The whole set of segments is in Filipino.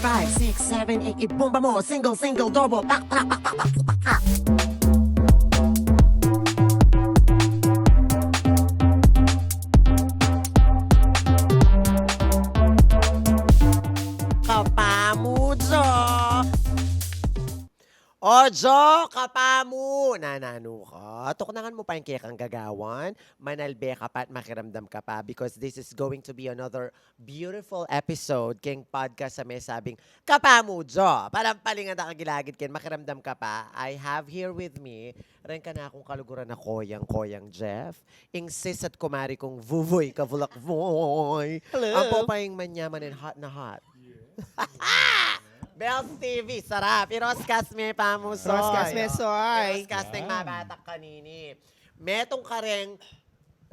5, 6, 7, 8, ibomba mo. Single, single, double, pak, pak, pak, pak, pak, pak, pak. Kapamudzo! Ojo, kapamu! Nanano ka. Tuknangan mo pa yung kekang gagawan. Manalbe ka pa at makiramdam ka pa because this is going to be another beautiful episode king podcast sa may sabing kapamudzo. Parang palingan na kagilagid kin, makiramdam ka pa. I have here with me, rin ka na akong kaluguran na koyang Jeff. Ing sis at kumari kong vuvoy kavulak voy. Hello. Ang popaying manyaman and hot na hot. Bells TV, sarap. Iroskas me pamusoy. Roscas me soy. Iroskas ng mabatak kanini. Metong kareng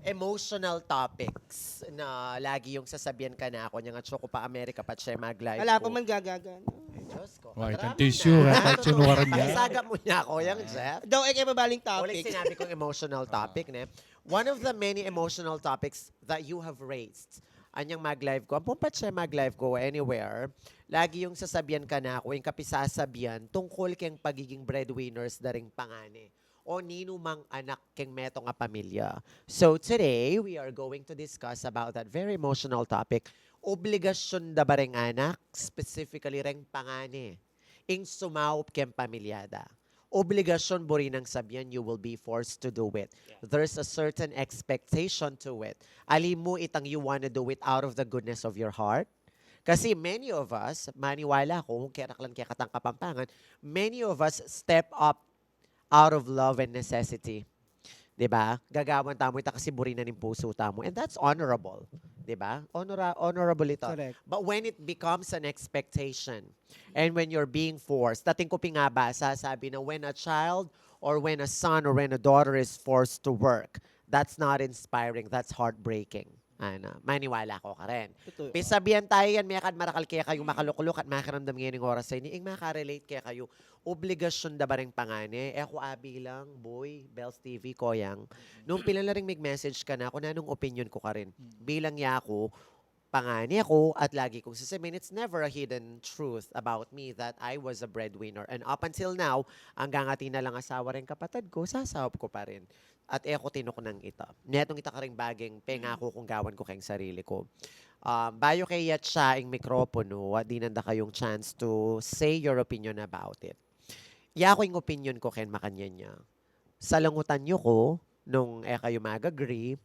emotional topics na lagi yung sasabihan ka na ako. Nga tsoko pa Amerika pa siya mag-live Wala ko. pa man gagagan. Ay, Diyos ko. Wait, ang Marami tissue, na. ha? Sinuwaran niya. Ay, sagap mo niya ako, yung Jeff. Daw ay mabaling Ulit topic. sinabi kong emotional topic, ne? One of the many emotional topics that you have raised, anyang mag-live ko, ang pumpat siya mag-live ko anywhere, lagi yung sasabihan ka na ako, yung kapisasabihan, tungkol keng pagiging breadwinners da ring pangani o ninumang anak keng metong a pamilya. So today, we are going to discuss about that very emotional topic, obligasyon da ba ring anak, specifically ring pangani, ing sumaup keng pamilyada. Obligasyon bo rin ang sabihan, you will be forced to do it. There's a certain expectation to it. Alim mo itang you wanna do it out of the goodness of your heart. Kasi many of us, maniwala ko, kung keraklan kaya katang kapampangan, many of us step up out of love and necessity. 'Di ba? Gagawan tamo ita kasi burinan ng puso tamo. And that's honorable. 'Di ba? Honorable ito. Correct. But when it becomes an expectation, and when you're being forced, dating ko pingaba, sasabi na when a child or when a son or when a daughter is forced to work, that's not inspiring, that's heartbreaking. Ano, maniwala ko ka rin. Totoo. Pisabihan tayo yan, may kad marakal kaya kayo makalukulok at makaramdam ngayon ng oras sa inyo. Ing makarelate kaya kayo, obligasyon da ba rin pangani? Ako abi lang, boy, Bells TV, koyang. Nung pila na rin mag-message ka na, ako na nung opinion ko ka rin. Bilang ya ako, pangani ako at lagi kong sasabihin, it's never a hidden truth about me that I was a breadwinner. And up until now, hanggang ati na lang asawa rin kapatid ko, sasahop ko pa rin. At ako tinok ng ita. Netong ita ka rin baging pengako kung gawan ko kayong sarili ko. Bayo kaya siya ang mikropono, at di nanda kayong chance to say your opinion about it. Ya ko yung opinion ko ken makanya niya. Salangutan nyo ko nung kayo mag-agree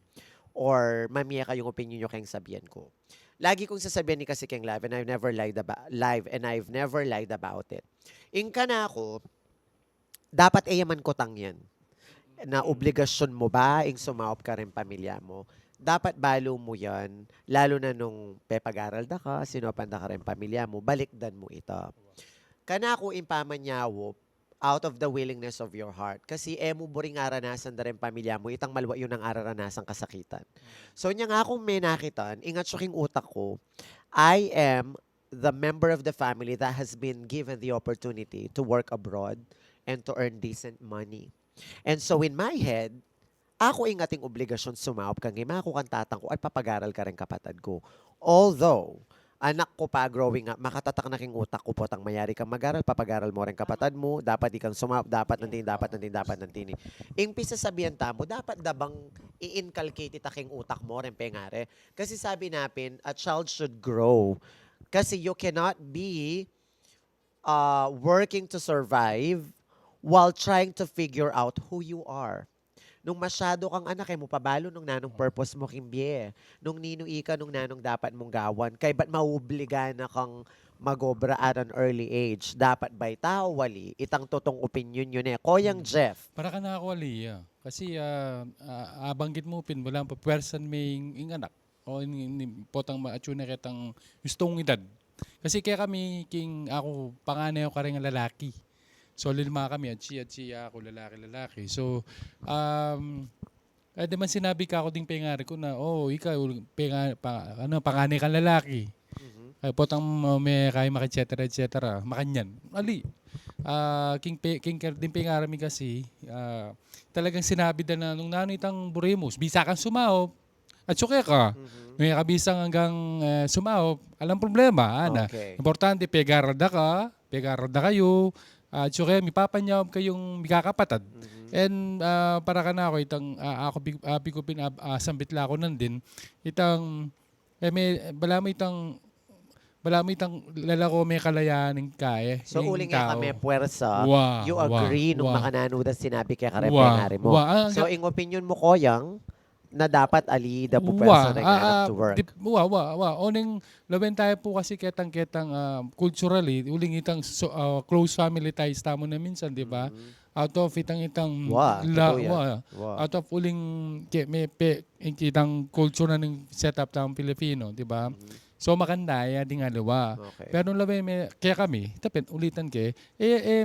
or mamiya kayong opinion nyo kayong sabihan ko. Lagi kong sasabihan ni kasi kayong live and I've never lied about it. Ingka na ako, dapat ayaman ko tang yan na obligasyon mo ba ing sumaup ka rin pamilya mo. Dapat balo mo yan, lalo na nung pepag-aral da ka, sinupan da ka rin pamilya mo, balikdan mo ito. Kana ko impamanyawo, out of the willingness of your heart. Kasi mo boring aranasan da rin pamilya mo, itang malwa yun ang aranasan kasakitan. So niya nga akong may nakitan, ingat siya king utak ko, I am the member of the family that has been given the opportunity to work abroad and to earn decent money. And so in my head, ako ingating obligasyon sumaup kang ako kang tatang ko at papag-aral ka rin kapatid ko. Although, anak ko pa growing up, makatatak na king utak ko po tang mayari kang mag-aral, papag-aral mo rin kapatid mo, dapat ikang sumaup, dapat nantin. Ingpisa sabihan tamo, dapat dabang i-inculcate ita king utak mo rin pengare. Kasi sabi napin, a child should grow. Kasi you cannot be working to survive while trying to figure out who you are. Nung masyado kang anak, mo pabalo nung nanong purpose mo kimbiye. Nung ninuika nung nanong dapat mong gawan. Kay ba't mauobliga na kang magobra at an early age? Dapat ba'y tao, wali? Itang totong opinion yun eh. Koyang Jeff. Para ka na ako, Aliyah. Kasi abanggit mo, wala pa person may ing anak. O potang maatsuna kitang gustong edad. Kasi kaya kami, ako, panganay ako ka rin ang lalaki. So, lima kami, at siya ako, lalaki. So, di man sinabi ka ako ding pengari ko na, ikaw, panganay kang lalaki. Ay, potang may kaya et cetera. Makanyan. Ali. King din pengarami kasi, talagang sinabi na nung nanitang buremos, bisa kang sumao, at suke ka. May kabisang hanggang sumao, alam problema, ana. Okay. Importante, pegarada kayo, at suke, may papanyaw kayong mikakapatad. And para ka na ako, ako pikupin, sambit la ako nandin, bala mo itang lalako may kalayaan ng kae. So, yung uling nga tao. kami, puwersa, Wow, you agree nung wow. makananudas sinabi kay Karepe Wow, nga rin mo. wow. So, in opinion mo, Koyang, na dapat alida po pwersa na to work. Oning lawen tayo po kasi ketang culturally, uling itang close family ties tamo na minsan, di ba? Out of itang Totoo yan. out of uling itang culture na ng setup tayong Pilipino, di ba? So makanda ya di nga luwa. Okay. Pero labi kaya kami, tapin ulitan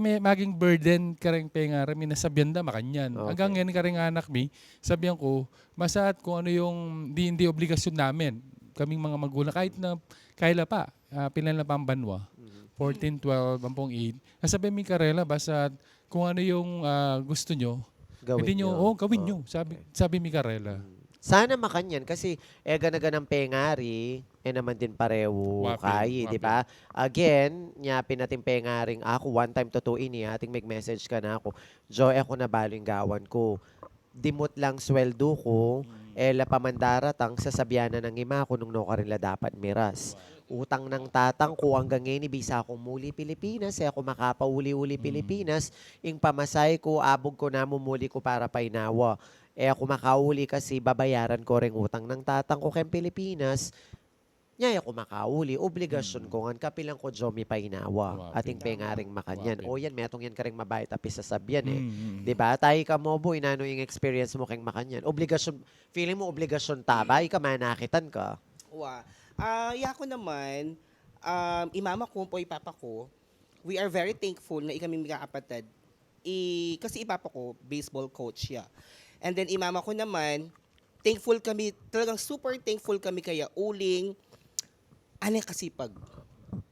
may maging burden ka rin pengara mi nasabyan da makanyan. Okay. Hanggang ngayon ka rin anak mi, sabihan ko, masaat kung ano yung hindi obligasyon namin. Kaming mga magulang kahit na kaila pa, pilan na pang banwa. 14, 12, 8. Nasabi mi karela basta kung ano yung gusto nyo, Gawin nyo. gawin nyo. Sabi mi karela. Sana makanyan kasi ganaganang pengari, naman din pareho kay, di ba? Again, nyapin natin pengaring ako, one time totoo ini, ating mag-message ka na ako, Jo, ako na baling gawan ko. Dimot lang sweldo ko, la pamandaratang sasabyanan ng ima ko nung no ka rin la dapat miras. Utang ng tatang ko hanggang ngayon ibisa akong muli Pilipinas, ako makapauli-uli Pilipinas, ing pamasay ko, abog ko na mumuli ko para painawa. Ako makauli kasi babayaran ko ring utang ng tatang ko kay Pilipinas. Nya ako makauli, obligasyon ko ngan kapilang ko Jomi painawa. Ating pengaring makanyan. O yan, metong yan ka ring mabait api sasabyan eh. 'Di ba? Tayo ka mo boy, nano yung experience mo kang makanyan. Obligasyon, feeling mo obligasyon tabay ka manakitan ka. Yako naman, imama ko po, ipapa ko, we are very thankful na ikaming magkakapatid. Kasi ipapa ko, baseball coach siya. And then imama ko naman, thankful kami, talagang super thankful kami kaya uling, kasipag.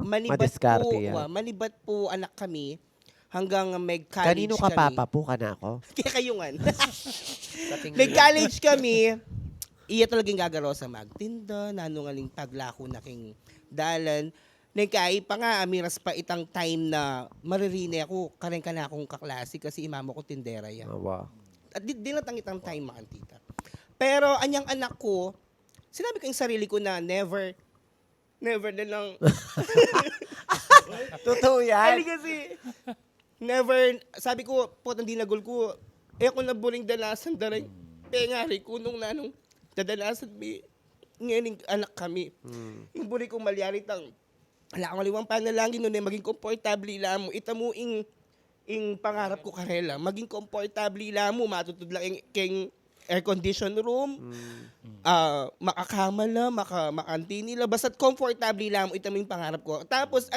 Madiskarte yan. Manibat po anak kami hanggang mag-college Kanino ka kami. papa po ka na ako? Kaya kayungan. Nag-college kami, iya talagang gagaro sa magtinda, nanungaling paglako na king dalan. Nagkai pa nga, amiras pa itang time na maririne ako, karen ka na akong kaklase kasi imamo ko tindera yan. Wow. At di natang itang time, mga tita. Pero anyang anak ko, sinabi ko yung sarili ko na never na lang. Totoo yan. Kasi, never, sabi ko, potang dinagol ko, ako na buling dalasan daray, pengari ko nung nanong dadalasan mi, ngayon anak kami. Yung buri kong malyari tang, wala akong liwang panalangin nun maging komportable ila mo, ita mo ing pangarap ko karela, maging komportable ila mo, matutudlang king air condition room, makakama la, makanti nila, basta't comfortable lang mo, ito yung pangarap ko. Tapos,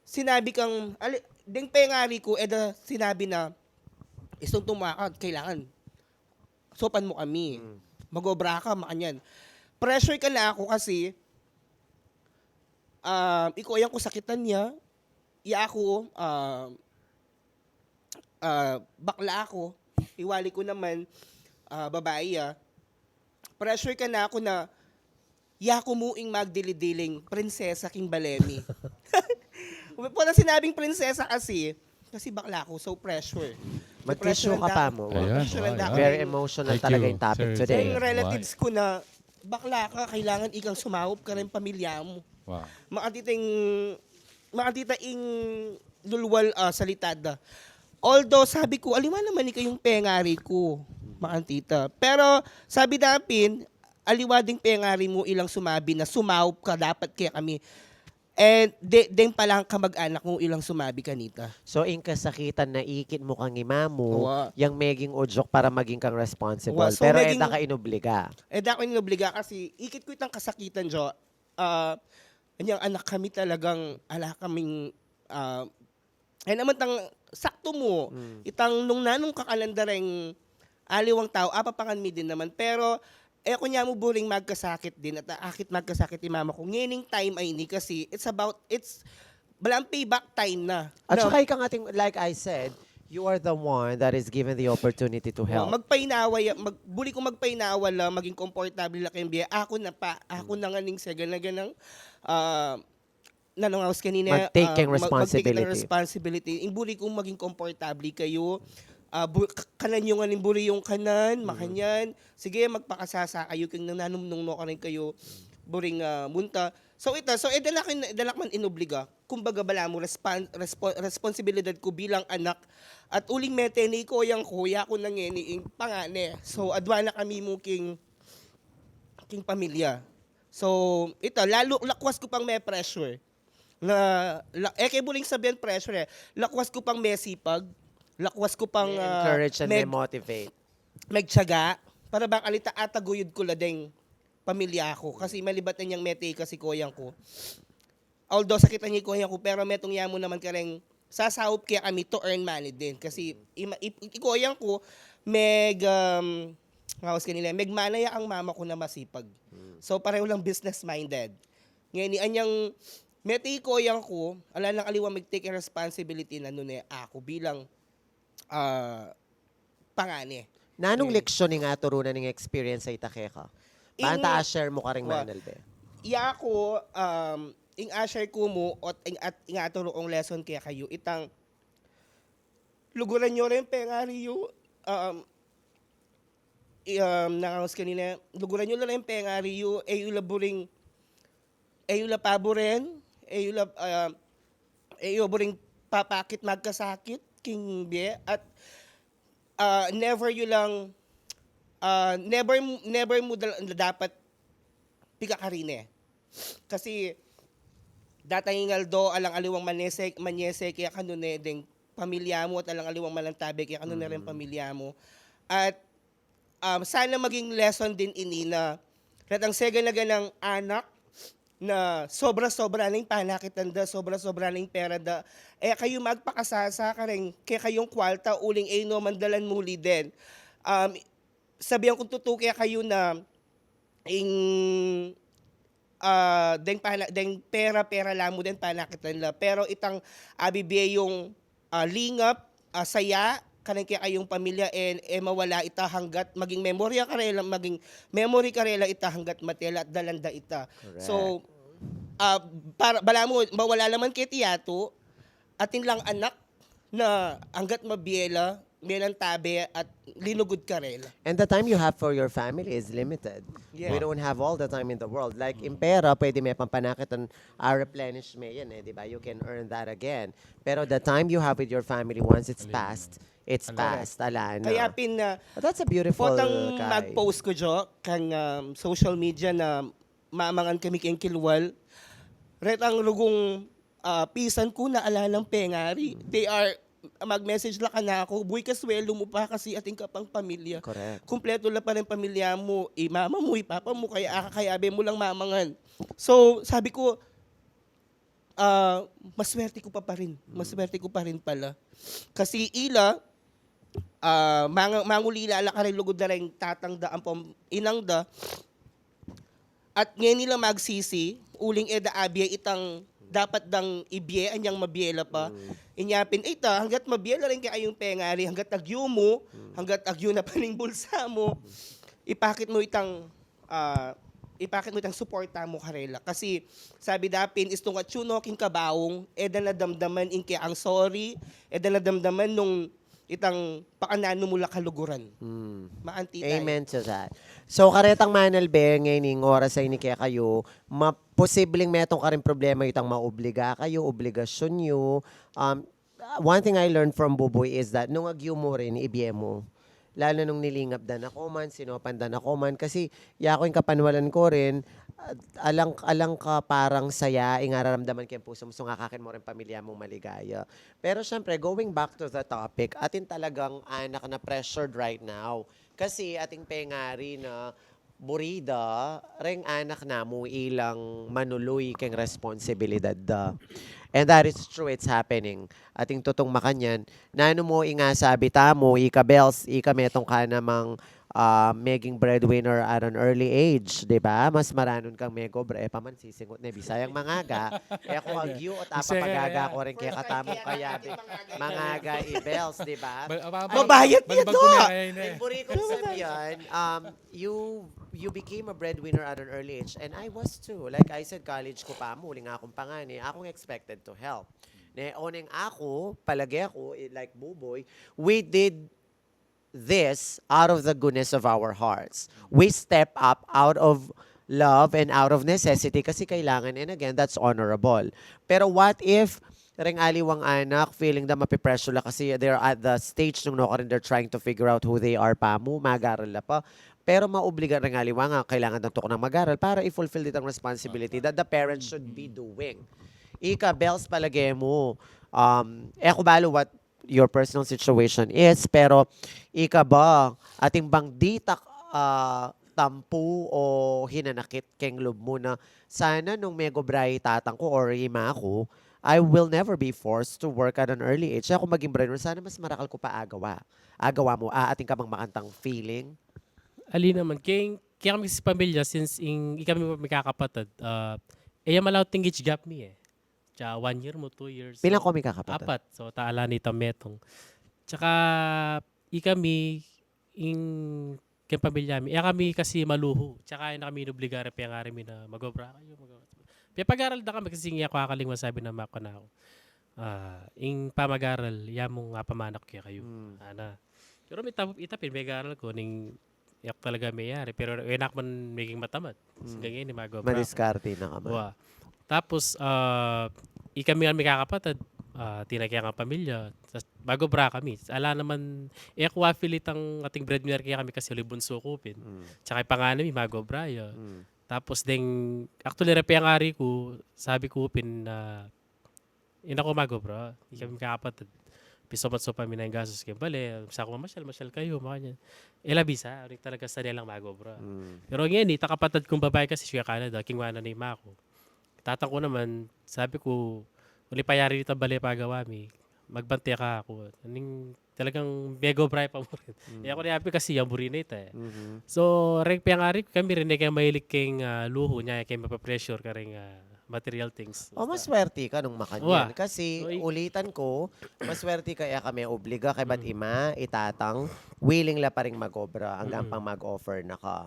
sinabi kang, ding pengari ko, sinabi na, isang tumakad, kailangan, sopan mo kami, magobra ka, makanyan. Pressure ka na ako kasi, ikaw ayang ko sakitan niya, ako, bakla ako, iwali ko naman, babae pressure ka na ako na yako muing magdilidiling prinsesa king balemi. Wala sinabing prinsesa kasi bakla ako, so pressure. Mag-tissue ka pa mo. Ayan, Very emotional Thank talaga you, yung topic sir. today. Yung relatives ko na bakla ka, kailangan ikang sumahop ka rin pamilya mo. Wow. Makatitaing lulwal salitada. Although sabi ko, aliwa naman ni kayong pengari ko, makantita. Pero sabi napin, aliwa ding pengari mo ilang sumabi na sumahop ka, dapat kaya kami. And deng palang kamag-anak mo ilang sumabi kanita. So, in kasakitan na ikit mo kang imamo, Owa. yung maging udyok para maging kang responsible. Owa, so Pero maging- eda ka inobliga. Dako inobliga kasi ikit ko itang kasakitan, Jo. Anyang anak kami talagang, kaming, naman tang sakto mo, itang nung nanong kakalandareng aliwang tao, apapangan mi din naman. Pero, kunya mo buring magkasakit din at akit magkasakit ni mama ko. Ngayon time ay ini kasi it's balang payback time na. At No? saka ikaw ating, like I said, You are the one that is given the opportunity to help. Magpainaway, buli ko magpainawal lang, maging komportable lang kayong biya. Ako na nga ning ganang nanongawas kanina. Mag-take ng Mag-take ng responsibility. responsibility. Buli kong maging komportable kayo. Kanan yung aning buri yung kanan, makanyan. Sige, magpakasasa kayo, kung nananumnong no ka rin kayo, buring munta. So dalak man inobliga. Kumbaga bala mo, responsibilidad ko bilang anak. At uling meteni ko yung kuya ko nang ing pangane. So adwa na kami mo king pamilya. So lalo lakwas ko pang may pressure. Kay buling sabihan pressure lakwas ko pang may sipag. Lakwas ko pang Encourage and motivate. magtiyaga para bang alita ataguyod ko ladeng pamilya ko kasi malibat na niyang mete kasi koyang ko. Although sakit na niya koyang ko pero metong yamo naman kareng sasahop kaya kami to earn money din kasi ikoyang ko ngawas kanila manaya ang mama ko na masipag. So pareho lang business minded. Ngayon ni anyang mete koyang ko ala lang aliwa mag-take responsibility na nun ako bilang pangane. Nanong leksyon ni nga turunan ng experience sa Itakeka? Paanta share mo ka rin, Manalbe? Iya ako, ing share ko mo at ing aturo kong lesson kaya kayo, itang luguran nyo rin pengariyo, nakangas kanina, luguran nyo rin pengariyo, ayula buring, ayula paboren, ayula buring papakit magkasakit, king bie at never mo dapat pikakarine kasi datangingal do alang aliwang manyese kaya kanune ding pamilya mo at alang aliwang malantabe kaya kanune rin pamilya mo at sana maging lesson din ini na ratang sega na ganang anak na sobra-sobra na yung panakitan da, sobra-sobra na yung pera da. Kayo magpakasasa ka rin, kaya kayong kwalta, uling no, mandalan muli din. Sabihan kong tutuki kayo na deng pera lang mo din panakitan la. Pero itang abibiye yung lingap, saya, kanang kaya kayong pamilya mawala ita hanggat maging memory ka rela ita hanggat matela at dalanda ita. Correct. So para bala mo mawala naman kay tiyato atin lang anak na hanggat mabiyela melang tabi at linugod ka rela. And the time you have for your family is limited. Yeah. We don't have all the time in the world. Like in pera, pwede may pampanakit and replenish mo yan di ba? You can earn that again. Pero the time you have with your family, once it's past, it's past. Ala na. Kaya But that's a beautiful potang Kai. mag-post ko jo kang social media na mamangan kami kayong kilwal. Retang lugong pisan ko na alalang pengari. They are mag-message lang ka na ako, buhay ka sweldo mo pa kasi ating kapang pamilya. Correct. Kumpleto lang pa rin pamilya mo, mama mo, papa mo, kaya kakayabe mo lang mamangan. So, sabi ko, maswerte ko pa rin. Maswerte ko pa rin pala. Kasi mangulila ka rin lugod na rin tatangda ang inangda. At ngayon nila magsisi, uling eda abye itang dapat dang ibiye anyang mabiyela pa. Inyapin hanggat mabiyela rin kayong pengari, hanggat agyo mo, hanggat agyo na paning bulsa mo, ipakit mo itang suporta mo karela. Kasi sabi dapin istong atsuno king kabaong eda na damdaman inke ang sorry, eda na damdaman nung itang pakanano mula kaluguran. Maanti tayo. Amen to that. So, karetang Manalbe, ngayon oras ay ni kaya kayo, posibleng metong ka rin problema itang maobliga kayo, obligasyon nyo. One thing I learned from Buboy is that nung agyo mo rin, ibiye mo. Lalo nung nilingap dan ako man, sinopan dan ako man. Kasi yako yung kapanwalan ko rin, alang ka parang saya, ingararamdaman kayong puso mo, so ngakakin mo rin pamilya mong maligaya. Pero syempre, going back to the topic, atin talagang anak na pressured right now. Kasi ating pengari na burida, ring anak na mo ilang manuluy keng responsibilidad da. And that is true, it's happening. Ating tutong makanyan, nano mo inga sabi tamo, ika bells, ika metong ka namang maging breadwinner at an early age, di ba? Mas maranon kang mego bre, paman sisingot na bisayang mangaga, kung agyo at Isa ka apapagaga kaya. ko rin kaya katamong kaya, mangaga i-bells, di ba? Babayad niya to! Buri ko sabihan, you became a breadwinner at an early age, and I was too. Like I said, college ko pa, muli nga akong pangani, akong expected to help. Ne, oning ako, palagi ako, like Buboy, we did this out of the goodness of our hearts. We step up out of love and out of necessity kasi kailangan, and again, that's honorable. Pero what if ring aliwang anak, feeling na mapipressure la kasi they're at the stage nung no, they're trying to figure out who they are pa mo, mag-aral la pa. Pero maobliga ring aliwang nga, kailangan ng tukong ng mag-aral para i-fulfill ditang responsibility that the parents should be doing. Ika, bells palagi mo. Balo what your personal situation is, pero ika ba, ating bang ditak tampu o hinanakit keng loob mo na sana nung mego bray tatang ko or ima ako, I will never be forced to work at an early age. Ako maging breadwinner, sana mas marakal ko pa agawa. Agawa mo, ating ka bang makantang feeling? Ali naman, kaya kami sa pamilya, since kami magkakapatid, malaw tingich gap mi eh. Tsaka 1 year mo, 2 years. Pilang ko may kakapatid? 4. So, taala ni Tametong. Tsaka, kami, kaya pamilya mi. Kami kasi maluho. Tsaka, kami inobligara, nga rin na magobra kayo. Pag-aral na kami kasi ako kakaling masabi na mako na ako. Pamag-aral, mong nga pamanak kayo. Ana. Pero may itapin, may aral ko, yak talaga mayari. Pero enak man maging matamat. Ganyan, magobra. Madiskarte na ka man. Wow. Tapos, kami may kakapatid, tinagyan ang pamilya. Bago bra kami. Ala naman, ako affiliate ang ating breadwinner kaya kami kasi libunso kupin. Tsaka yung pangalan mi, mago bra. Tapos, actually, repe ang ari ko, sabi ko upin na, ako mago bra. Hindi kami kakapatid. Piso-matso pa mi na yung gasos kayo. Bale, sa ako masyal kayo, makanya. Bisa, ulit talaga sa nilang mago bra. Pero ngayon, takapatid kong babae kasi siya Canada, kingwana na yung mako. Tatang ko naman, sabi ko, uli payari dito bali pagawa mi. Magbante ka ako. Talagang mego bray pa mo rin. Ako rin happy kasi yung buri na ito eh. So, piyangari kami rin kaya mahilig kayong luho niya, kaya mapapressure ka rin material things. Maswerte ka nung makanyan. Kasi ulitan ko, maswerte kaya kami obliga kay ba't ima, itatang, willing la pa rin mag-obra hanggang pang mag-offer na ka.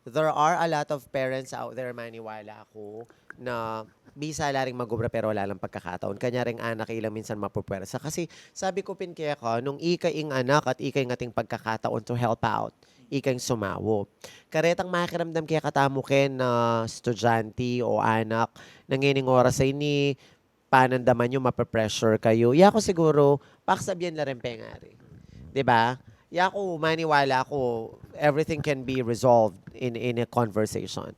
There are a lot of parents out there, maniwala ako, na bisa laring magubra pero wala lang pagkakataon. Kanya ring anak ilang minsan mapupwersa. Kasi sabi ko pin kaya ka, nung ikaing anak at ikay ngating pagkakataon to help out, ikang sumawo. Karetang makiramdam kaya katamo ken na estudyante o anak, nangining oras ay ni panandaman nyo, mapapressure kayo. Yako siguro, paksabihan na rin pengari. 'Di ba? Yako, maniwala ko, everything can be resolved in a conversation.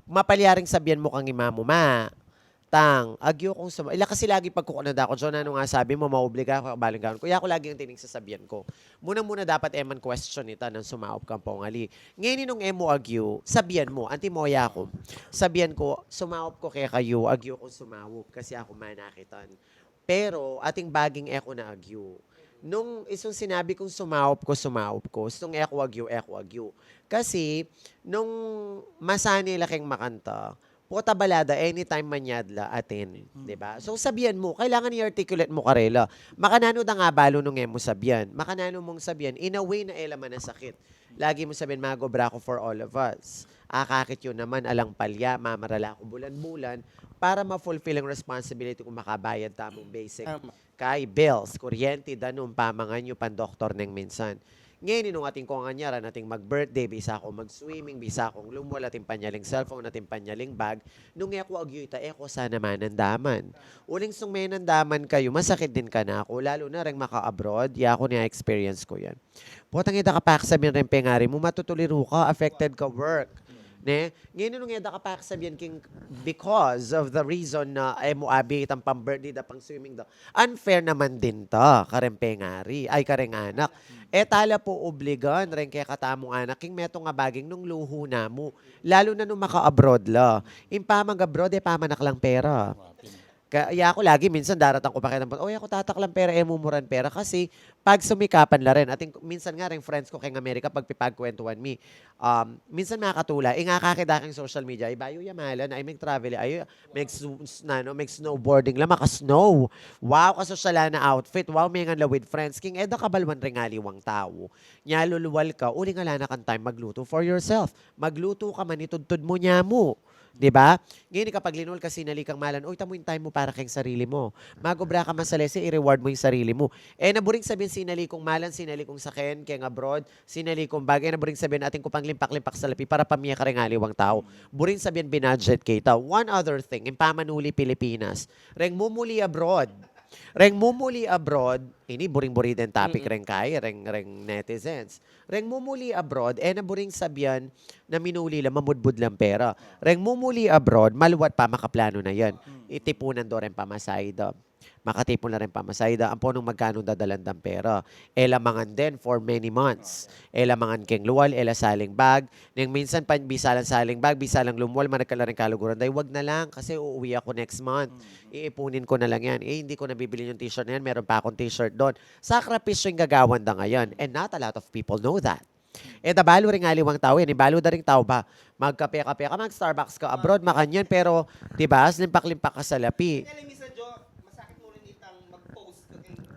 Mapalyaring sabihan mo kang ima mo, ma, tang, agyo kong ila kasi lagi pagkukunada ko, John, ano nga sabi mo, maubliga ako, balinggawan ko. Yako lagi ang tining sa sabihan ko. Muna dapat eman question ita nang sumaop kang pongali. Ngayon nung emo agyo, sabihan mo, anti mo yako, sabihan ko, sumaop ko kaya kayo, agyo kong sumawop kasi ako manakitan. Pero, ating baging eko na agyo. Nung isang sinabi kong sumawop ko, nung eko agyo. Kasi, nung masani laking makanta, puta balada, anytime manyadla, atin. Diba? So, sabihan mo, kailangan i-articulate mo karela. Makanano da nga balo nung emo sabihan. Makanano mong sabihan, in a way na elaman na sakit. Lagi mo sabihin, magobra ko for all of us. Akakit yun naman, alang palya, mamarala ko bulan-bulan, para ma-fulfill ang responsibility kung makabayad tamong basic. Kay bills, kuryente, danong pamangan nyo, pandoktor neng minsan. Ngayon, nung ating konganyara, nating mag-birthday, bisa akong mag-swimming, bisa akong lumwal, ating panyaling cellphone, ating panyaling bag, nung eko agyuita, eko sana manandaman. Uling sung may nandaman kayo, masakit din ka na ako, lalo na rin maka-abroad, ako niya-experience ko yan. Putang ita kapak sabihin rin pengari mo, matutuliro ka, affected ka work. Ne? Ngayon nung eda kapak sabihin king because of the reason na mo abi itang pang-birthday da pang-swimming da. Unfair naman din ta, karempengari, ay kareng anak. Tala po obligan rin kaya katamong anak king meto nga baging nung luho na mo. Lalo na nung maka-abroad la. Impamang abroad pamanak lang pera. Kaya ako lagi, minsan daratang ko pa kita, oy, ako tataklang pera, mumuran pera. Kasi, pag sumikapan la rin, ating, minsan nga rin, friends ko kay Amerika, pag pipagkwentuhan mi, minsan makatula, nga kakidaking social media, bayo yamalan, ay may travel, ay may snowboarding lang, maka-snow. Wow, kasosyala na outfit, wow, may nga la with friends, king eda kabalwan rin aliwang tao. Nya luluwal ka, uli nga na kan time magluto for yourself. Magluto ka man, itudtud mo niya mo. 'Di ba? Ngayon kapag linol ka sinali kang malan, oy tamo yung time mo para kang sarili mo. Magobra ka masalese, i-reward mo yung sarili mo. Naburing sabihin sinali kong malan, sinali kong saken, kaya abroad, sinali kong bagay, naburing sabihin ating kupang limpak-limpak sa lapi para pamiya ka rin aliwang tao. Buring sabihin binudget kita. One other thing, impamanuli Pilipinas. Reng mumuli abroad. Reng mumuli abroad, ini buring-buri din topic reng kay, reng netizens. Reng mumuli abroad, naburing sabihan na minuli lang, mamudbud lang pera. Reng mumuli abroad, maluwat pa makaplano na yan. Itipunan do rin pamasayda. Makatipon na rin pamasayda. Ang punong magkano dadalandang pera. Elamangan din for many months. Elamangan keng luwal, saling bag. Nang minsan pa bisalang saling bag, bisalang lumuwal, managkala rin kaluguran. Dahil wag na lang kasi uuwi ako next month. Iipunin ko na lang yan. Hindi ko nabibili yung t-shirt na yan. Meron pa akong t-shirt doon. Sakripisyo yung gagawan da ngayon. And not a lot of people know that. Balo rin aliwang tao yan. Balo da rin tao ba? Magkape-kape ka, mag-Starbucks ka abroad, makanyan. Pero, diba, limpak-limpak ka sa lapi. Kaya lang minsan, Jo, masakit mo rin itang mag-post.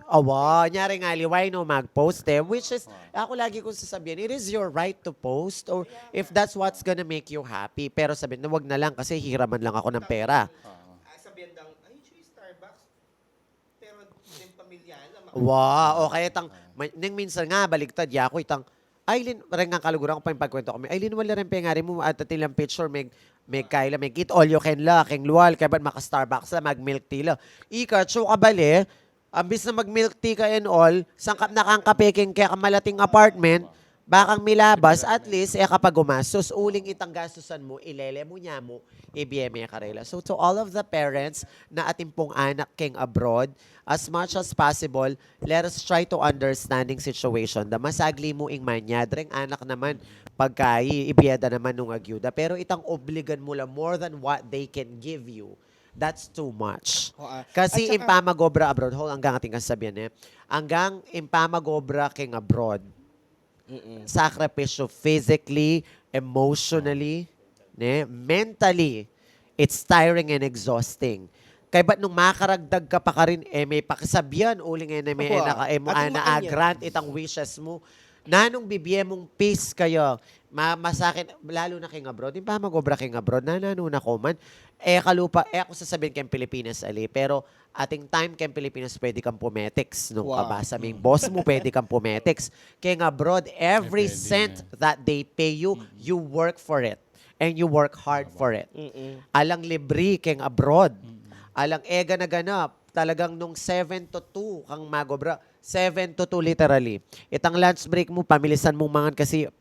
Awa, nyari nga liway no mag-post which is, ako lagi kong sasabihin, it is your right to post or if that's what's gonna make you happy. Pero sabihin, wag na lang kasi hiraman lang ako ng pera. Sabihan daw, ay, Joy, Starbucks. Pero din pamilyana. Wow, okay, nang minsan nga, baligtad, yako itang, Aylin, rin nga kaluguran ko pa yung pagkwento kami, Aylin, wala rin pengari mo at tilang picture, may kaila, may kit all you can la, keng luwal, kaya ba maka-Starbucks la, mag-milk tea la. Ika, so kabali, ambis na mag-milk tea ka and all, sangkap na kang kapeking kaya kamalating apartment, bakang milabas, at least, kapag gumastos, uling itang gastusan mo, ilele mo niya mo, ibiyeme karela. So, to all of the parents na ating pong anak keng abroad, as much as possible, let us try to understanding situation. Da masagli mo ing manyad, ring anak naman, pagkai, ibiyada naman nung agyuda. Pero itang obligan mo lang more than what they can give you. That's too much. Kasi At saka- impamagobra abroad, hold hanggang ating kasabihan hanggang impamagobra keng abroad, sakripisyo physically, emotionally, mentally, it's tiring and exhausting. Kaya ba't nung makaragdag ka pa ka rin, may pakisabihan, uling may mo grant itang wishes mo. Nanong bibigyan mong peace kayo, masakit, lalo na king abroad, yung pa mag-obra king abroad, na ko man, kalupa, ako sasabihin kayong Pilipinas, ali, pero ating time kayong Pilipinas, pwede kang pumetics, nung kabasa ming boss mo, pwede kang pumetics. Kaya abroad, every Depende cent that they pay you, you work for it. And you work hard for it. Alang libre keng abroad. Alang ega na ganap. Talagang nung 7 to 2 kang magobra. 7 to 2 literally. Itang lunch break mo, pamilisan mong mangan kasi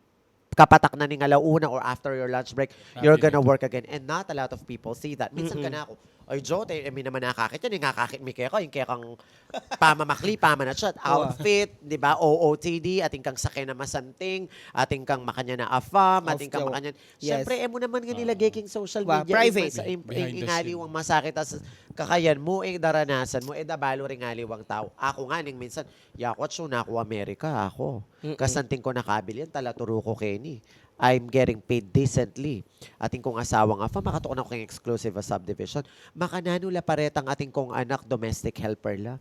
kapatak na ning alauna or after your lunch break, you're gonna work again. And not a lot of people see that. Minsan ka na ako, ay Jo, may naman nakakit yan, yung nakakit mi kaya kang pamamakli, pamanatsyat, outfit, di ba, OOTD, ating kang sakay na masanting, ating kang makanya na afam, ating kang makanya, Yes. syempre, mo naman nga nilagay king social media, Private. Behind the ingaliw scene. ang masakit, as kakayan mo, daranasan mo, dabalo ring aliwang tao. Ako nga, ning minsan, yakot so na ako Amerika, ako. Kasanting ko nakabili yan, talaturo ko Kenny. I'm getting paid decently. Ating kong asawang afa, makatuon ako kong exclusive subdivision. Makanano la paretang ating kong anak, domestic helper la.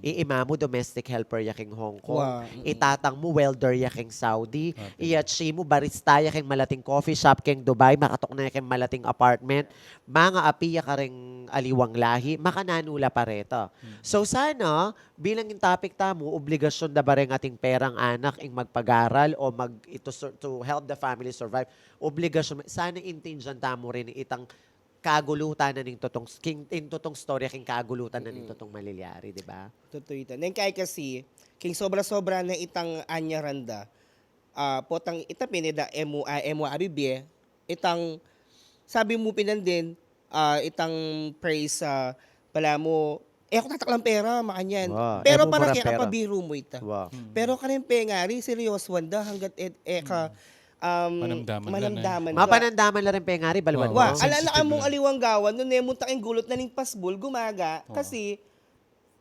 Iimamo domestic helper yaking Hong Kong. Wow. Itatang mo welder yaking Saudi. Iatsi mo barista yaking malating coffee shop king Dubai. Makatok na yaking malating apartment. Mga apiya ka ring aliwang lahi. Makananula pareta. So sana, bilang yung topic tamo, obligasyon na ba rin ating perang anak ing magpag-aral o to help the family survive. Obligasyon. Sana intindihan tamo rin itang kagulutan na ning totong storya king kagulutan na ning totong malilyari, di ba? Totoo ito. Then kaya kasi, king sobra-sobra na itang anya randa, potang itapin ida emo abibye, itang, sabi mo pinan din, itang praise pala mo, ako tataklang pera, makanyan. Wow. Pero Emo para murang kaya pera. kapabiro mo ita. Wow. Pero kanin pengari, seryoso wanda, hanggat ka, Manamdaman lang manamdaman ka. Mapanandaman lang rin pengari, balwan mo. Wow. Wa, ala na Sensitive among lang. aliwanggawan, nun muntaking gulot na ning pasbol, gumaga, kasi,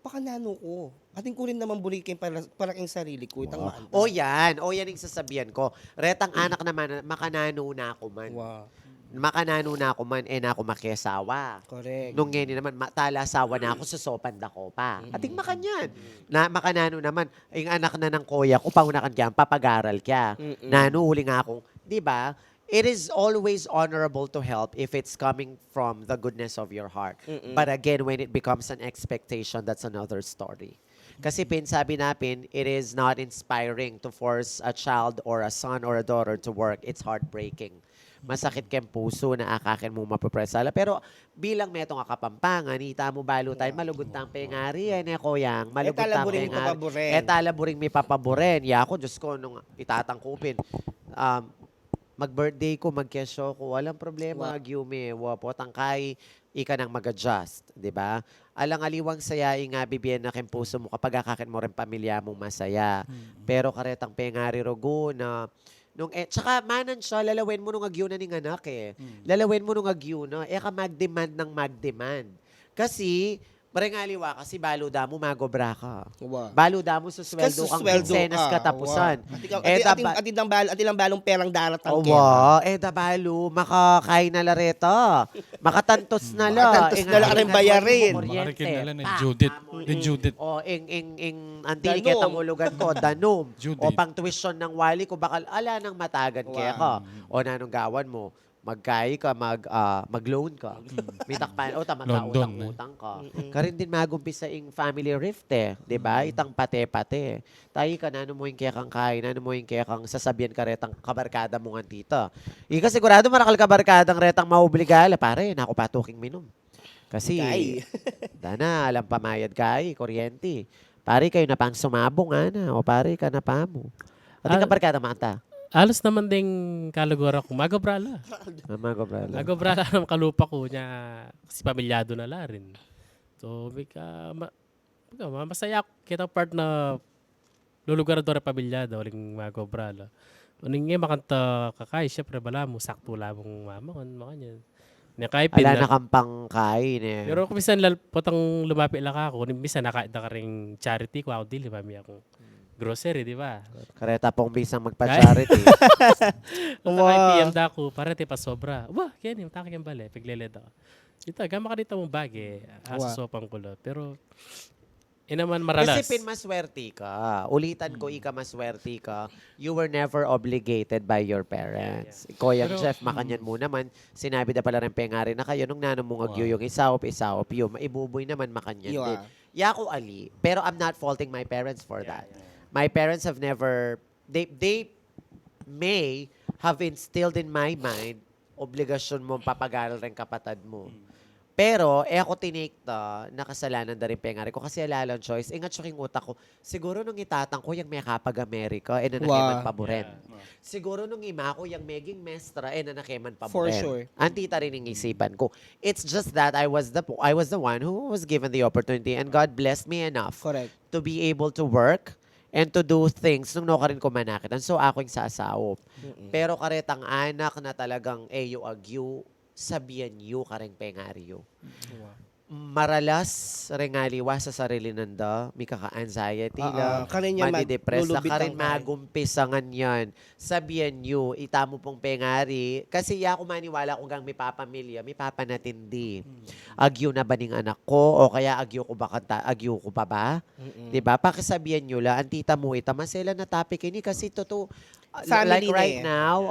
pakanano ko. Ating ko rin naman bulikin para king sarili ko, itang maanta. O yan yung sasabihan ko. Retang anak naman, makanano na ako man. Wow. Makanano na ako man, na ako makiasawa. Correct. Nung ngayon naman, talasawa na ako, susopan ko pa. Ating makanyan. Na makanano naman, yung anak na ng kuya ko, paunakan kaya, papagaral kaya. Nano, huli nga akong, di ba? It is always honorable to help if it's coming from the goodness of your heart. But again, when it becomes an expectation, that's another story. Kasi sabi natin, it is not inspiring to force a child or a son or a daughter to work. It's heartbreaking. Masakit kang puso na akakin mo mapapresala. Pero bilang metong akapampangan, ita mo balutan, maluguntang pengari, koyang, maluguntang talaburing pengari. papaboren. Talaburing may papaboren. Ya ako, Diyos ko, nung itatangkupin, mag-birthday ko, mag-kesyo ko, walang problema, Gyumi, wapo, tangkay, ika nang mag-adjust, di ba? Alang aliwang sayain nga bibigyan na kin puso mo kapag akakin mo rin pamilya mong masaya. Pero karetang pengari rogo na tsaka manan siya, lalawin mo nung agyo na ning anak Lalawin mo nung agyo na, ka mag-demand ng mag-demand. Kasi, parengaliwa kasi baluda mo magobra ka. Wow. Baluda mo sa sweldo kang kinsenas katapusan. Ati lang balong perang daratang Owa, dabalo, makakain na lareta. Makatantos na la. Makatantos na la ka rin bayarin. Makarikin na lang ni Judith. Ni Judith. O, antili Danom. kitang ulugan ko, danom. Judith. O, pang tuition ng wali ko, bakal ala nang matagan kaya ka. O, nanong gawan mo, magkay ka, mag-loan ka. May takpan, o tama London, utang ka. Karin din magumpisa yung family rift di ba? Itang pate-pate. Tayo ka, nano mo yung kaya kang kain, nano mo yung kaya kang sasabihan ka retang kabarkada mo nga tita. Ika sigurado marakal kabarkadang retang maobligala, pare, naku patuking minom. Kasi, dana, alam pamayad kay, kuryente. Pare kayo na pang sumabong, ana. O pare ka na pa mo. At kabarkada manta. Alos naman ding kalugora ko. Magabrala. Magobra. Magabrala ng kalupa ko niya. Kasi pamilyado na la rin. So, masaya ako. Kita part na lulugar doon pamilyado. Waling magabrala. Uning nga makanta kakay. Siyempre bala mo. Sakto lamang mama. Makanya. Nakaipin Ala na. na kang pangkain Pero kung misan potang lumapit lang ako. Misan nakain na ka ring charity ko. Ako dili. Mami akong grocery, di ba? Kareta pong bisang magpa-charity. Kung PM da ako, parati pa sobra. Wah, kaya niyo, taki kang bale, pigleled ako. Ito, gama ka dito mong bagi, asosopang kulo. Pero, naman maralas. Kasi maswerte ka. Ulitan ko, ika maswerte ka. You were never obligated by your parents. Koyang Jeff, makanyan mo naman. Sinabi na pala rin pengari na kayo nung nanong agyo yung isaop yung maibuboy naman makanyan din. Yako ali. Pero I'm not faulting my parents for that. My parents have never, they may have instilled in my mind, obligasyon mo papag-aral rin kapatid mo. Pero, ako tinake na kasalanan na rin pengari ko kasi alalang choice. Ingat siya king utak ko. Siguro nung itatang ko yung may kapag-Amerika, na nakiman paboren. Siguro nung ima ko yung meging mestra, na nakiman paboren. For sure. Antita rin yung isipan ko. It's just that I was the one who was given the opportunity and God blessed me enough Correct. to be able to work and to do things nung no ka rin ko manakitan. So, ako yung sasawop. Pero karetang anak na talagang agyu, sabihan yu ka rin pengaryo. Maralas ringaliwa sa sarili nanda, may kaka-anxiety la, madidepress la, karin magumpisangan yan. Sabihan nyo, ita mo pong pengari, kasi ako maniwala kung gang may papamilya, may papanatindi. Agyo na ba ning anak ko, o kaya agyo ko pa ba? Diba? Pakisabihan nyo la, ang tita mo, masela na topic ini, kasi totoo, like right now,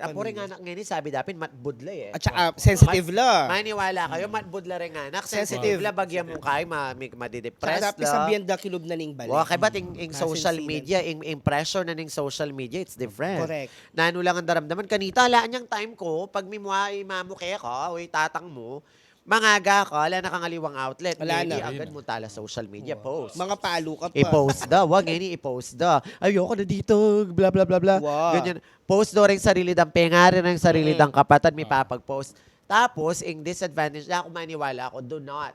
ako rin anak ngayon, sabi dapin, matbudla At saka, sensitive la. Maniwala kayo, matbudla rin anak. Sensitive la, bagyan mo kayo, madidepress Tsaka dapat la. sabihan da kilob na ning balik. Kaya ba't yung social Sensitive. media, yung pressure na ng social media, it's different. Correct. Nano lang ang daramdaman. Kanita, alaan yung time ko, pag may mamuke ka, o tatang mo, mangaga ka, wala na kang aliwang outlet. Wala Maybe na. agad mo tala social media, post. Mga palo ka pa. I-post da. Wag ngayon i-post da. Ayoko na dito. Bla, bla, bla, bla. Wow. Ganyan. Post do rin sarili dang pengari ng sarili dang kapatid. May papag-post. Tapos, yung disadvantage, ako maniwala ako, do not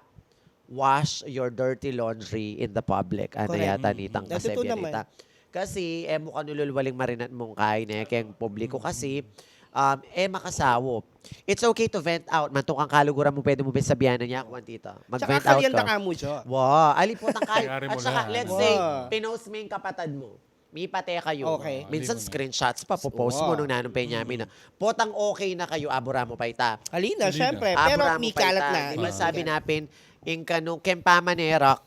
wash your dirty laundry in the public. Ano Correct. yata nitang That's ito kasabihan naman. nita. Kasi, mo ka nululwaling marinat mong kain kayang publiko kasi, makasawop. It's okay to vent out. Mantukang kaluguran mo, pwede mo sabihan na niya, kuwan tita. Tsaka Mag-vent out kalyanda ka. ka mo siya. Wow, alipot ang kayo. Nangyari At mo saka, lahat. let's Wow. say, pinost mo yung kapatid mo. May pate kayo. Okay. Minsan Alipon na. screenshots pa, popost mo Wow. nung nanong Penyami na, potang okay na kayo, abura mo pa ita. Halina, Halina. syempre. Pero Abura mo may pa kalat ita. na. Di ba may sabi kalat. natin, yung kanong kempamanerak,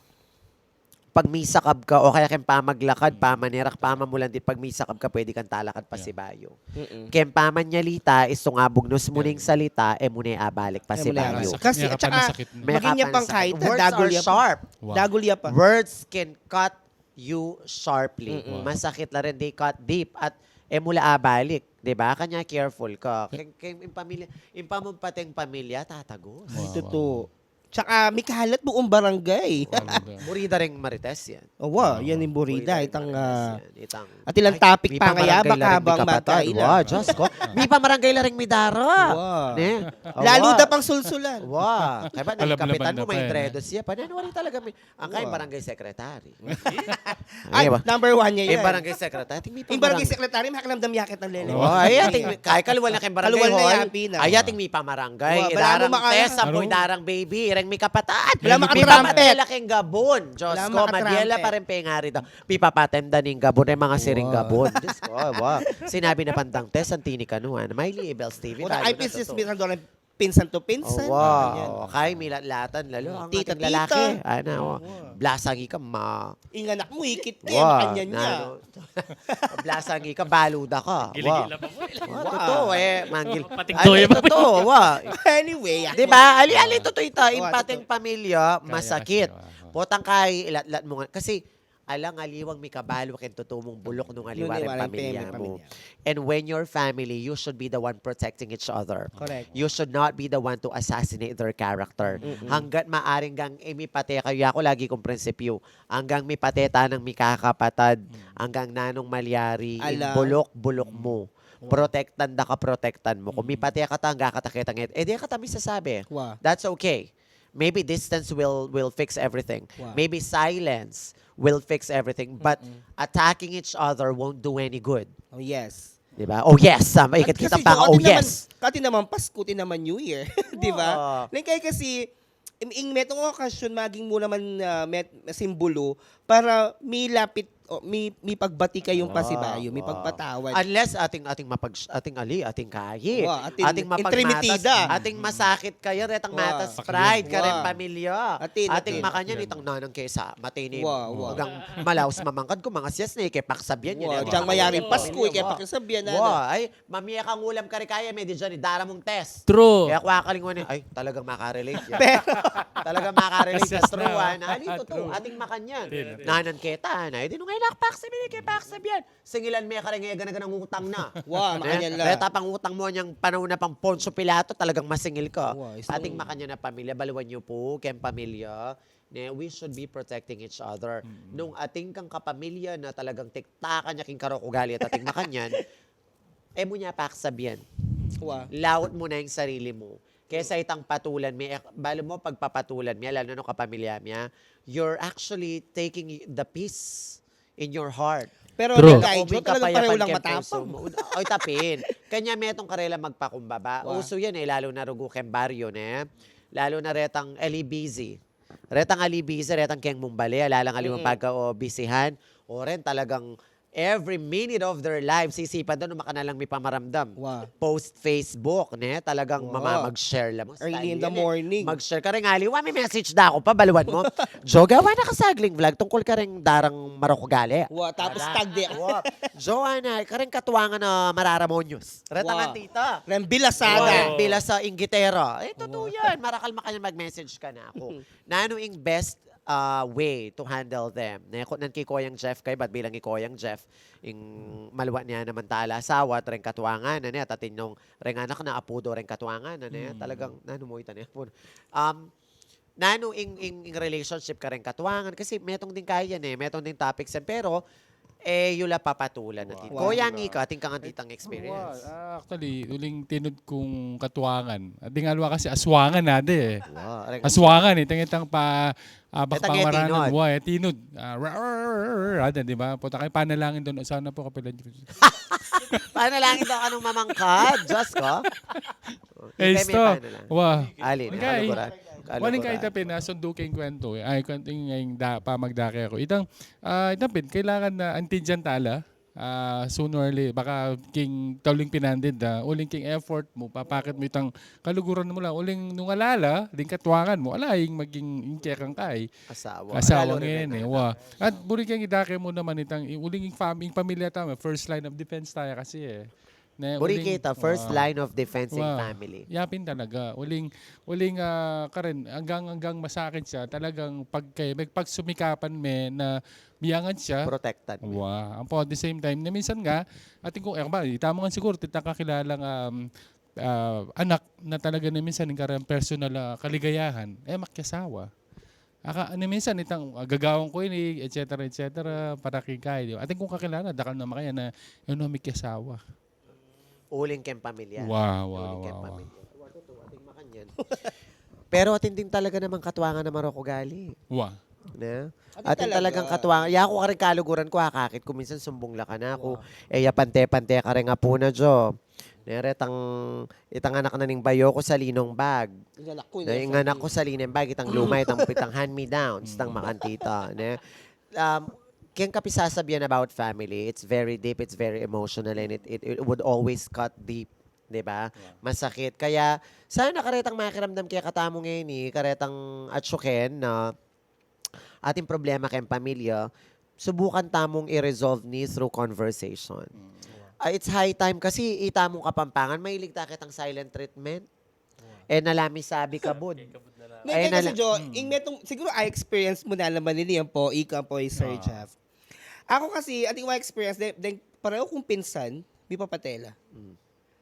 pag may sakab ka, o kaya kempamaglakad, pamanerak, pamamulan din, pag may sakab ka, pwede kang talakad pa si bayo. Mm-mm. Kempamanyalita, isungabog nos muning salita, muna abalik pa si Muna bayo. abalik. Kasi, Meron at saka, pa na sakit na. May maging niya kapan pang sa- kahit na Words dagol are niya pa. sharp. Wow. Dagol niya pa. Words can cut you sharply. Mm-mm. Masakit na rin, they cut deep. At mula abalik. Diba? Kanya careful ka. Yung pamilya, yung pamumpating pamilya, tatagos. Ay, totoo. Tsaka may kalat buong barangay. Burida ring marites yan. Wow, yan yung burida. ring Itang, marites yan. Itang, at ilang topic may pa kaya pamarangay baka la rin habang may kapatid. magkaila. Wow, Diyos ko. May pamarangay la rin may dara. Wow. Ne? Lalo Wow. na pang sulsulan. Wow. Kaya ba, Alam kapitan naman mo, na pa may yan, dreados siya. Pananwari talaga may, ang kayong Wow. barangay secretary. Ay, number 1 niya yan. Yung barangay secretary. Ating may Yung barangay secretary, makalamdam yakit ng lele. Oh, ay ating kay kaluwal na kay barangay Kaluwal na hall. yapi na. Ay ating may pamarangay. Wow, wala Idarang mo makaya. test, sampoy Ano? darang baby, ireng may kapatad. Wala May makatrampet. papatela gabon. Diyos Wala ko, madiela makatrampet. pa rin pengari daw. Pipapatemda ning gabon ay mga siring gabon. Diyos ko, wow. Sinabi na pandang test, ang tini kanuan. Miley Ebels TV. Una, lalo ay na pisis totoo. bilang doon pinsan to pinsan. Oh, Ganyan. wow. Kaya may latan lalo. Ang Tita, ating lalaki. tita. Ano, oh. Blasangi ka, ma. Inganak mo, ikit ka, Wow. makanya niya. Blasangi ka, baluda ka. Wow. Giligila pa po. Totoo manggil. Patigdoy pa. Totoo, wow. Anyway, Di ba? Ali-ali totoo ito. Oo, Impating pamilya, Kaya masakit. kasi, wow. Potang kay ilat-lat mo nga. Kasi, alang aliwang may kabalo ken tutumong bulok nung aliwang pamilya mo. And when your family, you should be the one protecting each other. Correct. You should not be the one to assassinate their character. Hanggat maaring gang may pate kayo, ako lagi kong prinsipyo, hanggang may pateta ng may kakapatad, hanggang nanong malyari, Ala. bulok mo. Protektan da ka, protektan mo. Kung may pate ka tangga katakitang di ka tabi sasabi. Wow. That's okay. Maybe distance will fix everything. Wow. Maybe silence will fix everything. But attacking each other won't do any good. Oh, yes. Diba? Oh yes! Ikit kita pa ka. Oh yes! Kati naman Pasko, ti naman New Year. Di ba? Wow. Kaya kasi, metong okasyon, maging mo naman simbolo para may lapit, may pagbati kayong pasibayo, may pagpatawad. Unless ating ating kayi. Wow, ating mapagmatas, intrimitida. ating masakit kayo, retang Wow. matas pride, ka rin Wow. pamilya. Atin. Ating makanyan, itang nanang kesa, matinin. Wow, wow. Hanggang malaos mamangkad ko, mga siyas na ikipaksabyan yun. Wow, eh. diyang mayaring Wow. Pasko, kaya pakisabihan na. Wow, ay, mamiya kang ulam kari kaya, may di dyan, dara mong test. True. Kaya kuwakalingon ay, talagang makarelate yan. Pero, Talagang makarelate Yes, sa true, na. na. Alito to, True. ating makanyan. Tin. Nanan kita, na. Di nung ngayon nakapaksa, paksab yan. Singilan may karing ganagan ng utang na. wow, makanya lang. Reta pang utang mo niyang panahon na pang Poncio Pilato, talagang masingil ka. Wow, is Ating makanya na pamilya, baluan niyo po, kem pamilya, we should be protecting each other. Nung ating kang kapamilya na talagang tiktakan niya king karok ugali at ating makanyan, mo niya paksab yan. Wow. Lawot mo na yung sarili mo. Kesa itang patulan mo, balo mo pagpapatulan mo, lalo na nung kapamilya mo, you're actually taking the peace in your heart. Pero True. guys, talagang pareho lang matapang. Oy, tapin. Kanya metong karela magpakumbaba. Wow. Uso yan lalo na rugo kem baryo Lalo na retang busy. Retang busy, retang keng mumbali, alalang alimang pagka o bisihan. O ren talagang every minute of their lives, sisipan doon, makanalang may pamaramdam. Wow. Post Facebook, talagang Wow. mag-share lang mo. Early in Style the yan morning. Mag-share ka rin, Ali. May message na ako pa, baluan mo. Jo, gawa na ka sagling vlog. Tungkol ka rin darang marokugali. Wow, tapos tag di. Wow. Joanna, ka rin katuwangan na mararamonyos. Retangan Wow. tita. Ren bilasada. Wow. Bila sa Ingitera. Totoo yan. Marakal makanya mag-message ka na ako. Na ano yung best way to handle them. Nan kay Koyang Jeff kay ba't bilang Koyang Jeff ing malwa niya naman tala asawa at rin katuwangan na niya tatin nung ring anak na apudo rin katuwangan na niya talagang nano mo ita niya po. Nano ing relationship ka rin katuwangan kasi metong din kaya yan metong din topics yan pero yula papatulan na tito. Wow. Koyang ika, ating kang experience. Actually, uling tinod kong katuwangan. At di nga alwa kasi aswangan na de. Wow. Aray, Aswangan eh. Tangitang pa Itang pang maranan. tinod. Wa, tinod. Ada, di ba? Punta kayo panalangin doon. Sana po kapila. paano lang ito anong mamangkad? Diyos ko. Eh, Ikay may sto. paano lang. Wa. Alin, Okay. kaluguran. Waling kahit tapin na sunduking kwento. Ay, kanting ngayong pamagdaki ako. Itapin, kailangan na antijan tala. Sooner or later, baka king tauling pinandid uling king effort mo, papakit mo itang kaluguran mo lang. Uling nung alala, din katwangan mo, alaing maging inkekang kay. Asawa. Asawa Lalo rin ngayon eh. na- Wa. At buri kang idake mo naman itang uling pamilya tama. First line of defense tayo kasi eh. Na Buri uling- kita, first Wa. line of defense in Wow. family. Yapin talaga. Uling karen hanggang masakit siya. Talagang pagsumikapan me na biyangan siya. Protected. Wow. Ang po at the same time na minsan nga ating kung tama nga siguro titakakilalang anak na talaga na minsan yung karang personal kaligayahan makyasawa. Minsan itang gagawang ko ini et cetera para kikay. Ating kung kakilala dakal na makaya na yun may kyasawa. Uling kem pamilya. Wow. Uling kem pamilya. Wa, totoo, ating makanyan. Pero atin din talaga naman katwangan na Maroko gali. Wow. Na? Atin Atin talagang katwangan. Ya ako ka rin kaluguran ko hakakit ko minsan sumbong la ka na ako. Ya pante-pante ka rin nga po na jo. Nere itang anak na ning bayo ko sa linong bag. Yung anak ko sa linong bag itang lumay itang hand me downs itang makantita. Ne? Kaya kapi sasabihan about family, it's very deep, it's very emotional, and it would always cut deep. 'Di ba? Masakit. Kaya, sana nakaretang makiramdam kaya katamo ngayon karetang atsyuken na ating problema kayong pamilya, subukan tamong i-resolve ni through conversation. It's high time kasi itamong kapampangan, mahilig ta kitang silent treatment. Nalami sabi ka, bud. May Ayun kasi na Jo, siguro I experience mo na naman nila yan po, ika po Sir Jeff. Ako kasi, ating my experience, then pareho kong pinsan, may papatela.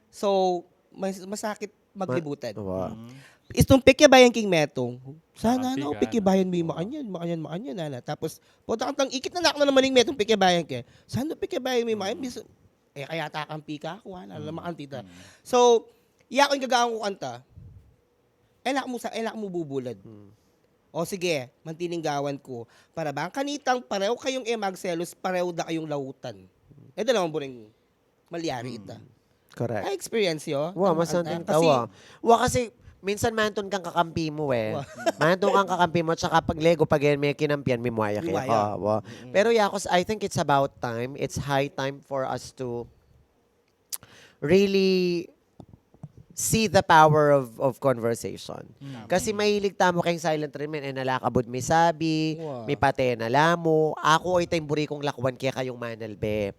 So, masakit maglibutan. Wow. Itong pikyabayan king metong, sana Piga, na, pikyabayan mo makanyan, nana. Tapos, punta kang ikit na naman ng metong pikyabayan ke. Sana pikyabayan mo makanyan, kaya takampi ka ako, nalaman tita. So, iya ko yung gagawin ko kanta, elak mo bubulad. O sige, mantining gawan ko. Para ba, ang kanitang pareho kayong magselos, pareho da kayong lautan. Ito naman po rin malyari ita. Correct. Ay, experience yo. Wow, Tama, masanting kasi- tawa. Kasi minsan manton kang kakampi mo Manton kang kakampi mo, tsaka pag Lego, pag may kinampian, may muaya kaya May ka. muaya. Wow. Pero I think it's about time. It's high time for us to really see the power of conversation. Kasi mahilig tamo kayong silent treatment nalakabod may sabi, Wow. may pate na lamo. Ako ay tayong kong lakwan kaya kayong manalbe.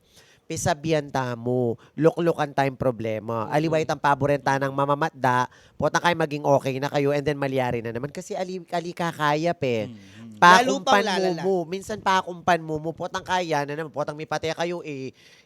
Pisabihan tamo, luklukan tayong problema. Aliway tang paborenta ng mamamatda, potang kayo maging okay na kayo and then malyari na naman. Kasi ali kakayap Lalo pang Pakumpan lalala. mo. Minsan pakumpan mo, potang kaya na naman, potang may pate kayo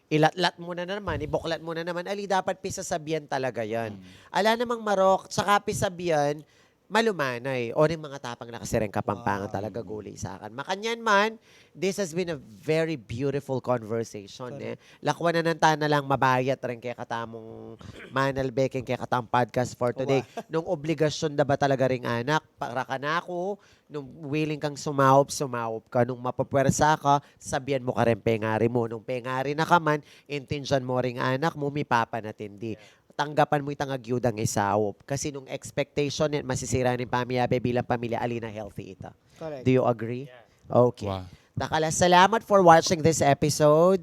ilatlat mo na naman, ibuklat mo na naman. Ali, dapat pisasabihan talaga yan. Ala namang marok, tsaka pisabihan, malumanay. O rin mga tapang nakasireng kapampangan talaga gulay sa akin. Makanyan man, this has been a very beautiful conversation. Lakwan na nanta na lang mabayat rin kaya katamong Manal Beking kaya katamong podcast for today. Nung obligasyon na ba talaga ring anak, para ka na ako, nung willing kang sumawop ka. Nung mapapwersa ka, sabihan mo ka rin pengari mo. Nung pengari na ka man, intensyon mo ring anak mo, may papanatindi. Tanggapan mo itang agyudang isawop. Kasi nung expectation yan, masisira ng pamilya bilang pamilya, alina healthy ita. Correct. Do you agree? Okay. Wow. Takala, salamat for watching this episode.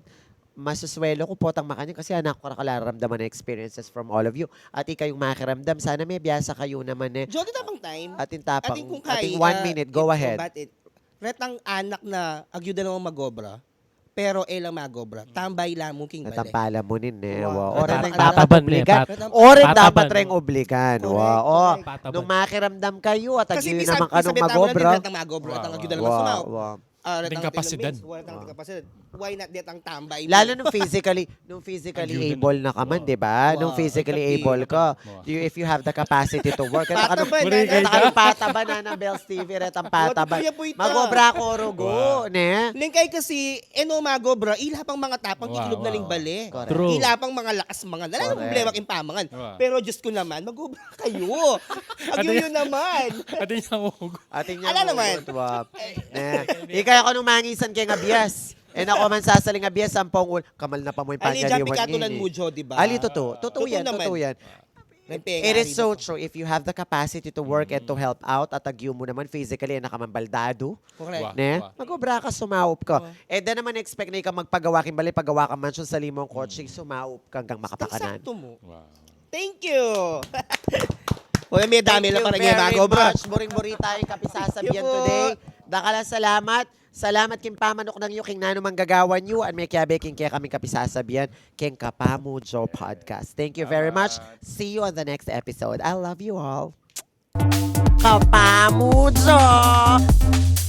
Masuswelo ko potang makanyo kasi anak ko nakalaramdaman na experiences from all of you. At ikayong makiramdam, sana may biyasa kayo naman Jody, tapang time. Ating tapang. Ating kung Ating kay, 1 minute, go ahead. Retang anak na agyuda naman magobra, pero lang magobra. Tambay lang mo king bale. Natampala mo nin Wow. Ora Retang nang anak- dapat Pataban, obligan. Retang- Ora Pataban. dapat rin obligan. Correct, Wow. correct. Pataban. Nung makiramdam kayo at Kasi agyo bisa naman kanong magobra. Retang magobra, retang agyuda naman Wow. sumaw. Wow. Retang Kapasidad. Walang kapasidad. why not det ang tambay mo? Lalo nung physically Ayun, able na ka man, di ba? Nung Wow, physically ang able ka. Wow. If you have the capacity to work. Pataban na, Reta kayo pataba na ng Bells TV. Retang pataba. Kuya po ito. Magobra ko rugo. Ne? Lingkay kasi, mago bro, ilapang mga tapang Wow, iklog na wow. ling bali. Correct. True. Ilapang mga lakas mga wala Correct. nang problema king pamangan. Wow. Pero Diyos ko naman, magobra kayo. Agyo yun naman. At yun ang hugot. Ating niya. Ala naman. Ikaya ko nung mangisan kay Ngabias. Ako man sasaling Ngabias, sampong kamal na pa mo yung Ali, panyaliwan Japi katulan mo, Jo, di ba? Ali, totoo. Totoo yan, naman. totoo yan. Nagpenga It is rin so ako. true. If you have the capacity to work and to help out, at agyo mo naman physically, nakamambaldado, Correct. Wow. ne? Magobra ka, sumaup ka. Wow. Then naman expect na ikaw magpagawa kimbali, pagawa ka man sa limong kotse, sumaup ka hanggang makapakanan. Sakto mo. Wow. Thank you. Uy, may dami lang para ngayon, mago bro. Buring-buri tayong kapisasabihan Thank you po. today. Dakala salamat. Salamat king pamanok ng iyo, king nano manggagawan you, at may kiyabe king kaya kami kapisasabihan, king Kapamu Joe Podcast. Thank you very much. See you on the next episode. I love you all. Kapamu Joe!